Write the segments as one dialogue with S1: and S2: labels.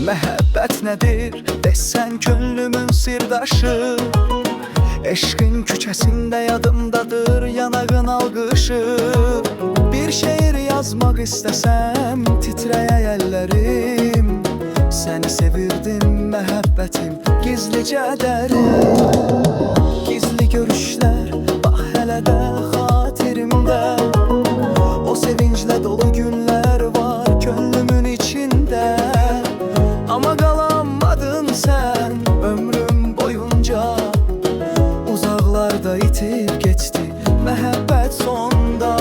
S1: Məhəbbət nədir desən könlümün sirdaşı, eşqin küçəsində yadımdadır yanağın alqışı. Bir şeir yazmaq istəsəm titrəyək əllərim, səni sevirdim məhəbbətim gizlicə dərim. Gizli görüşlər bax hələ də xatirimdə, o sevinclə dolu günlər var könlümün içində. Ama qalamadın sən ömrüm boyunca, uzaqlarda itib geçti məhəbbət sonda.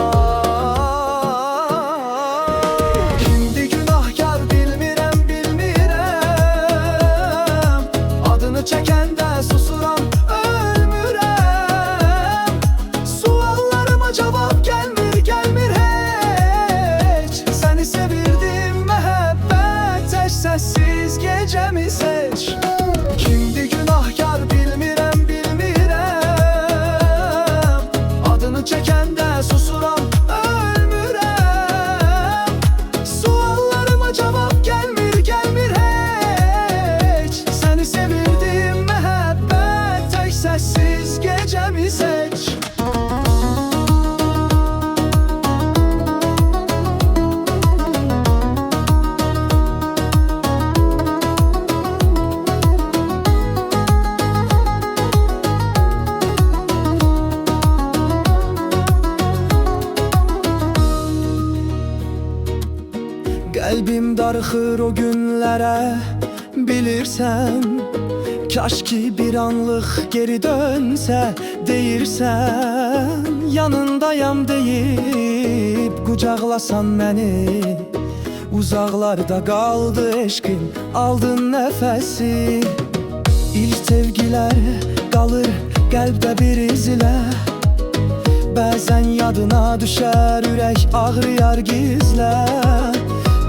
S1: Kimdi günahkar bilmirəm, bilmirəm, adını çəkəndə susuram, ölmürəm. Suallarıma cavab gəlmir, gəlmir heç. Səni sevirdim məhəbbət tək səssiz gecəmi seç. Kimdi günahkar bilmirəm, bilmirəm, adını çəkəndə susuram, ölmürəm. Suallarıma cavab gəlmir, gəlmir heç. Səni sevirdim məhəbbət tək səssiz gecəmi seç. Qəlbim darıxır o günlərə, bilirsən. Kaş ki bir anlıq geri dönsə, deyirsən. Yanındayam deyib qucaqlasan məni, uzaqlarda qaldı eşqim, aldın nəfəsi. İlk sevgilər qalır qəlbdə bir izlə, bəzən yadına düşər ürək ağrıyar gizlə.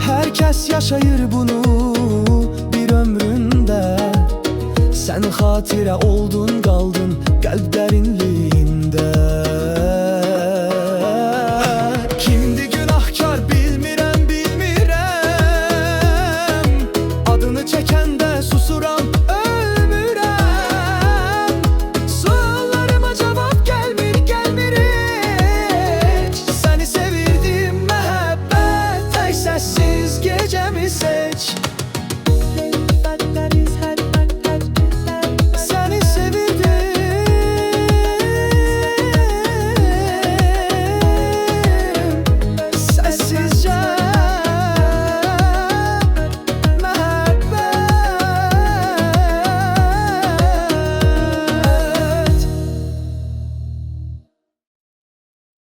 S1: Herkes yaşayır bunu bir ömründe, sen hatire oldun kaldın kalp derinliğinde.